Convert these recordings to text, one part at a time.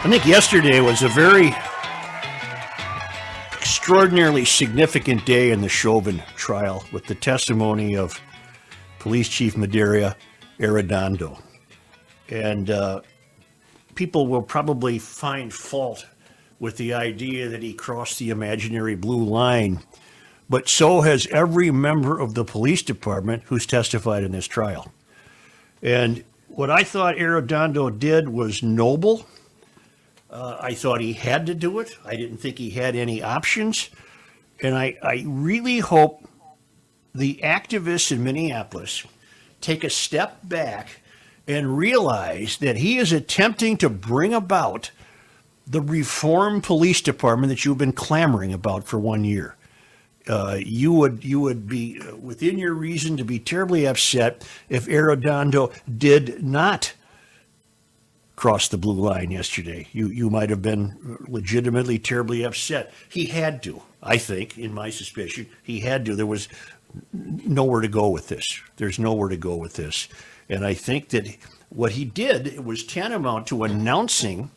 I think yesterday was a very extraordinarily significant day in the Chauvin trial with the testimony of Police Chief Madera Arredondo. And people will probably find fault with the idea that he crossed the imaginary blue line, but so has every member of the police department who's testified in this trial. And what I thought Arredondo did was noble. I thought he had to do it. I didn't think he had any options. And I really hope the activists in Minneapolis take a step back and realize that he is attempting to bring about the reform police department that you've been clamoring about for 1 year. You would be within your reason to be terribly upset if Arredondo did not cross the blue line yesterday. You might have been legitimately terribly upset. He had to, I think, in my suspicion, he had to. There was nowhere to go with this. There's nowhere to go with this. And I think that what he did was tantamount to announcing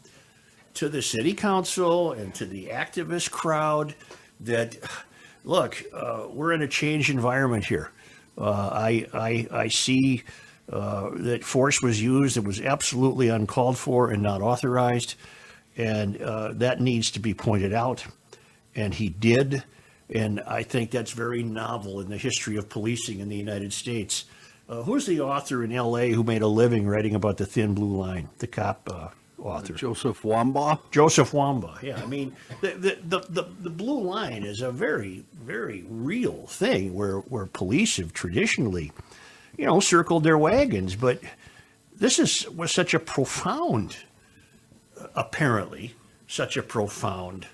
to the city council and to the activist crowd that, look, we're in a changed environment here. I see that force was used that was absolutely uncalled for and not authorized, and that needs to be pointed out, and he did, and I think that's very novel in the history of policing in the United States. Who's the author in L.A. who made a living writing about the thin blue line? The cop author. Joseph Wambaugh? Joseph Wambaugh, yeah. I mean, the blue line is a very, very real thing where police have traditionally, circled their wagons. But this was such a profound, apparently, such a profound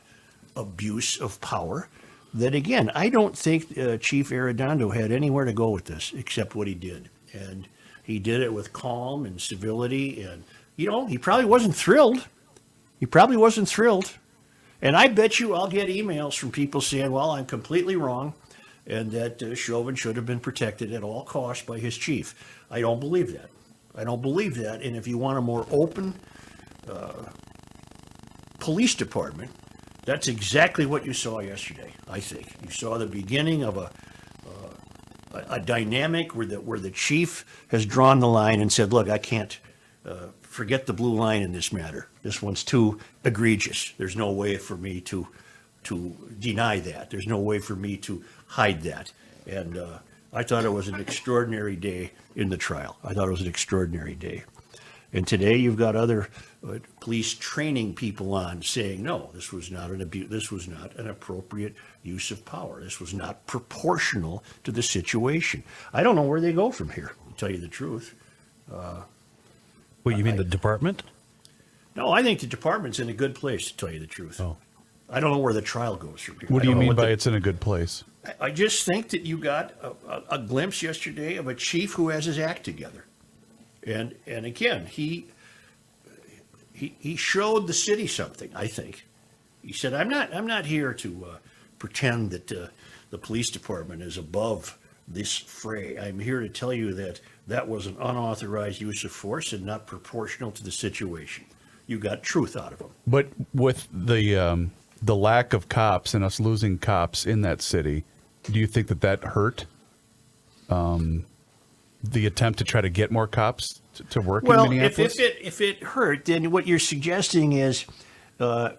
abuse of power that, again, I don't think Chief Arredondo had anywhere to go with this except what he did. And he did it with calm and civility. And, he probably wasn't thrilled. And I bet you I'll get emails from people saying, well, I'm completely wrong, and that Chauvin should have been protected at all costs by his chief. I don't believe that. And if you want a more open police department, that's exactly what you saw yesterday, I think. You saw the beginning of a dynamic where the chief has drawn the line and said, look, I can't forget the blue line in this matter. This one's too egregious. There's no way for me to deny that. There's no way for me to hide that. And I thought it was an extraordinary day in the trial. And today you've got other police training people on saying, no, this was not an abuse. This was not an appropriate use of power. This was not proportional to the situation. I don't know where they go from here, to tell you the truth. Well, you mean the department? No, I think the department's in a good place, to tell you the truth. Oh. I don't know where the trial goes from here. What do you mean by it's in a good place? I just think that you got a glimpse yesterday of a chief who has his act together. And again, he showed the city something, I think. He said, I'm not here to pretend that the police department is above this fray. I'm here to tell you that was an unauthorized use of force and not proportional to the situation. You got truth out of him. But with the lack of cops and us losing cops in that city, do you think that hurt the attempt to try to get more cops to work in Minneapolis? Well, if it hurt, then what you're suggesting is a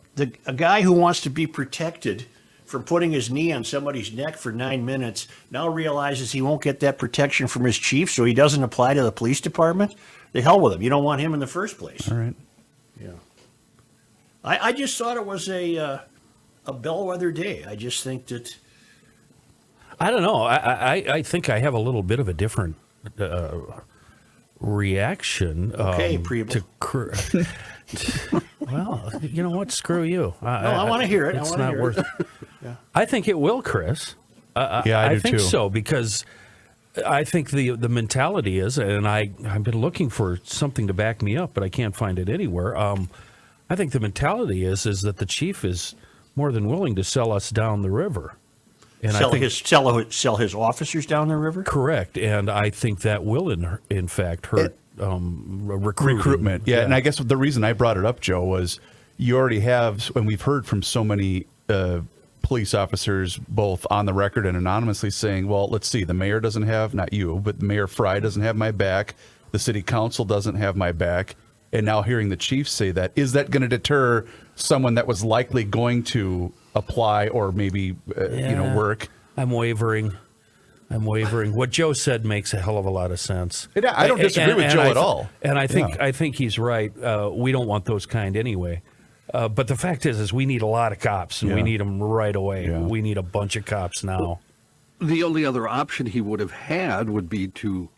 guy who wants to be protected from putting his knee on somebody's neck for 9 minutes now realizes he won't get that protection from his chief, so he doesn't apply to the police department? The hell with him. You don't want him in the first place. All right. Yeah. I just thought it was a bellwether day. I just think that... I don't know. I think I have a little bit of a different reaction. Okay, Preble. Well, you know what? Screw you. I want to hear it. It's not worth it. Yeah. I think it will, Chris. I do think too. so, because I think the mentality is, and I've been looking for something to back me up, but I can't find it anywhere. I think the mentality is that the chief is more than willing to sell us down the river. And sell his officers down the river? Correct, and I think that will in fact hurt recruitment. Yeah, and I guess the reason I brought it up, Joe, was you already have, and we've heard from so many police officers, both on the record and anonymously, saying, well, let's see, the mayor doesn't have, not you, but Mayor Fry doesn't have my back. The city council doesn't have my back. And now hearing the chief say that, is that going to deter someone that was likely going to apply or maybe, work? I'm wavering. What Joe said makes a hell of a lot of sense. I don't disagree with Joe at all. And I think he's right. We don't want those kind anyway. But the fact is we need a lot of cops, and we need them right away. Yeah. We need a bunch of cops now. The only other option he would have had would be to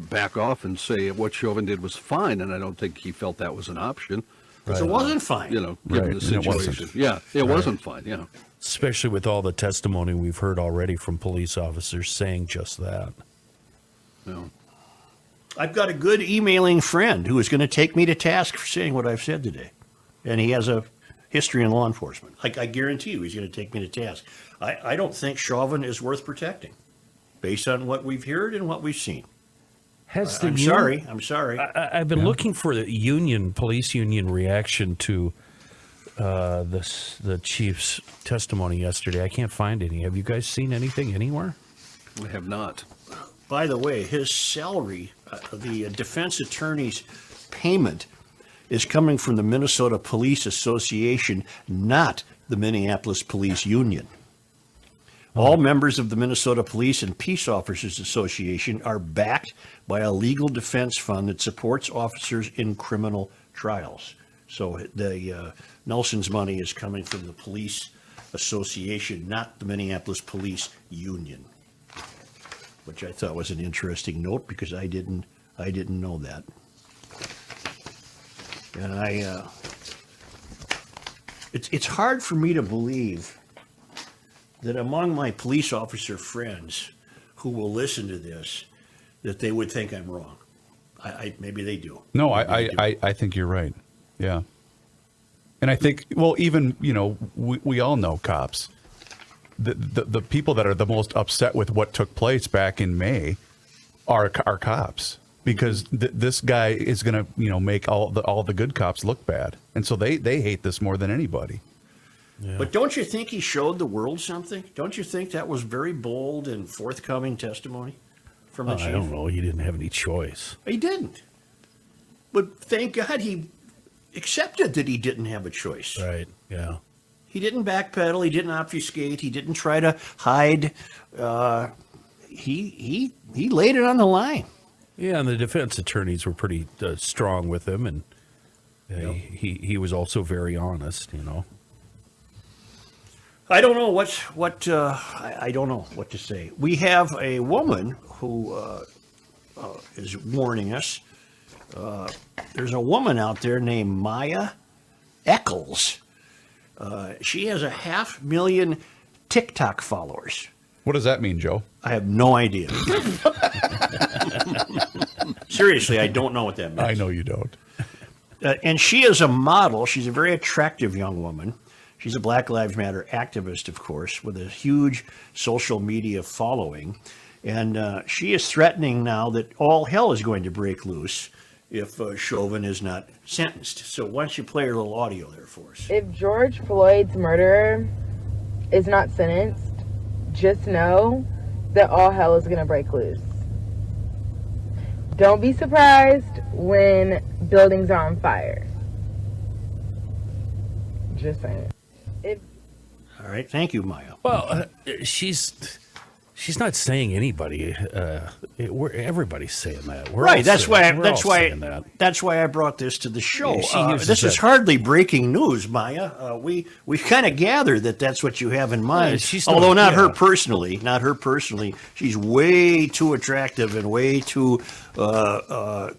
back off and say what Chauvin did was fine, and I don't think he felt that was an option. Because it wasn't fine. Given Right, the and it situation. wasn't. Yeah, it wasn't fine, yeah. Especially with all the testimony we've heard already from police officers saying just that. Yeah. I've got a good emailing friend who is going to take me to task for saying what I've said today. And he has a history in law enforcement. I guarantee you he's going to take me to task. I don't think Chauvin is worth protecting based on what we've heard and what we've seen. I'm sorry. I've been looking for the police union reaction to the chief's testimony yesterday. I can't find any. Have you guys seen anything anywhere? I have not. By the way, his salary, the defense attorney's payment, is coming from the Minnesota Police Association, not the Minneapolis Police Union. All members of the Minnesota Police and Peace Officers Association are backed by a legal defense fund that supports officers in criminal trials. So the Nelson's money is coming from the Police Association, not the Minneapolis Police Union, which I thought was an interesting note because I didn't know that. And it's hard for me to believe that among my police officer friends who will listen to this, that they would think I'm wrong. Maybe they do. No, Maybe they do. I think you're right. Yeah. And I think, well, even, we all know cops. The people that are the most upset with what took place back in May are cops. Because this guy is going to, make all the good cops look bad, and so they hate this more than anybody. Yeah. But don't you think he showed the world something? Don't you think that was very bold and forthcoming testimony from the chief? I don't know. He didn't have any choice. He didn't. But thank God he accepted that he didn't have a choice. Right. Yeah. He didn't backpedal. He didn't obfuscate. He didn't try to hide. He laid it on the line. Yeah, and the defense attorneys were pretty strong with him, and he was also very honest. I don't know I don't know what to say. We have a woman who is warning us. There's a woman out there named Maya Eccles. She has 500,000 TikTok followers. What does that mean, Joe? I have no idea. Seriously, I don't know what that means. I know you don't. And she is a model. She's a very attractive young woman. She's a Black Lives Matter activist, of course, with a huge social media following. And she is threatening now that all hell is going to break loose if Chauvin is not sentenced. So why don't you play her little audio there for us? If George Floyd's murderer is not sentenced, just know that all hell is going to break loose. Don't be surprised when buildings are on fire. Just saying. All right. Thank you, Maya. Well, she's not saying anybody. Everybody's saying that. We're Right. all That's saying- why. we're all saying that. That's why I brought this to the show. Yeah, she uses this is that- hardly breaking news, Maya. We kind of gathered that that's what you have in mind. she's Although not- not her yeah. personally. Not her personally. She's way too attractive and way too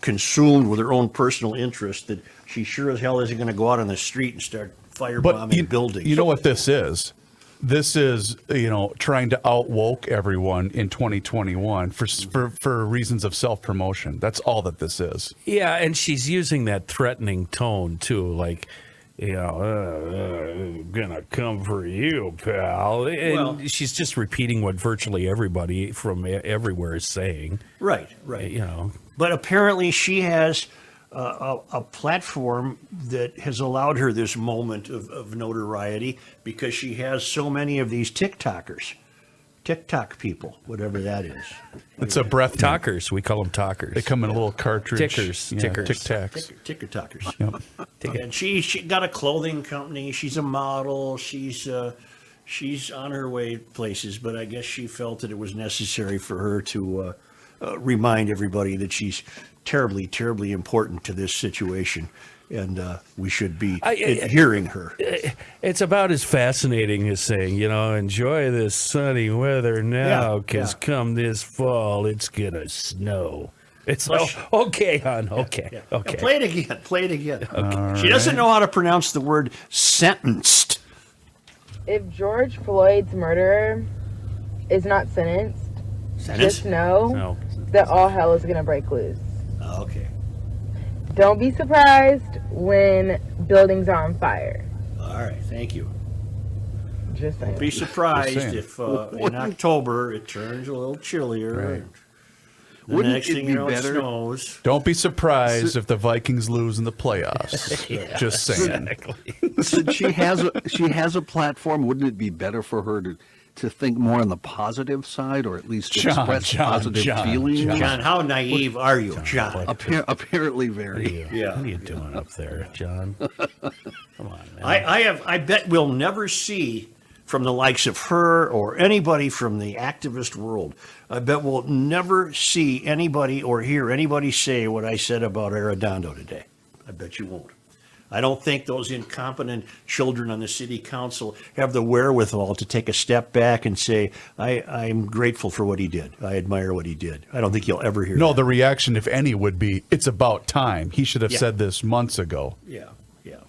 consumed with her own personal interest that she sure as hell isn't going to go out on the street and start firebombing buildings. You know what this is? This is, trying to out-woke everyone in 2021 for reasons of self-promotion. That's all that this is. Yeah, and she's using that threatening tone too, like, gonna come for you, pal. And Well- she's just repeating what virtually everybody from everywhere is saying. Right. You know, But apparently she has a platform that has allowed her this moment of notoriety because she has so many of these TikTok people, whatever that is. It's a breath mint. Talkers, we call them talkers. They come in a little cartridge. Tickers, tickers. Tic Tacs. TikTokers. Yep. And she got a clothing company. She's a model. She's on her way places, but I guess she felt that it was necessary for her to remind everybody that she's terribly, terribly important to this situation, and we should be hearing her. It's about as fascinating as saying, enjoy this sunny weather now, because come this fall, it's going to snow. It's okay, hon. Okay. Okay. Play it again. Play it again. Okay. She doesn't know how to pronounce the word sentenced. If George Floyd's murderer is not sentenced, just know No. that all hell is going to break loose. Okay. Don't be surprised when buildings are on fire. All right. Thank you. Just saying. Be surprised Just saying. if in October it turns a little chillier. Right. The Wouldn't next it thing be you know, it better- snows. Don't be surprised if the Vikings lose in the playoffs. Just saying. Since she has a platform, wouldn't it be better for her to think more on the positive side, or at least express positive feelings? John, how naive are you, John? Apparently very. Yeah. What are you doing up there, John? Come on, man. I bet we'll never see from the likes of her or anybody from the activist world. I bet we'll never see anybody or hear anybody say what I said about Arredondo today. I bet you won't. I don't think those incompetent children on the city council have the wherewithal to take a step back and say, I'm grateful for what he did. I admire what he did. I don't think you'll ever hear No, that. the reaction, if any, would be, it's about time. He should have Yeah. said this months ago. Yeah, yeah.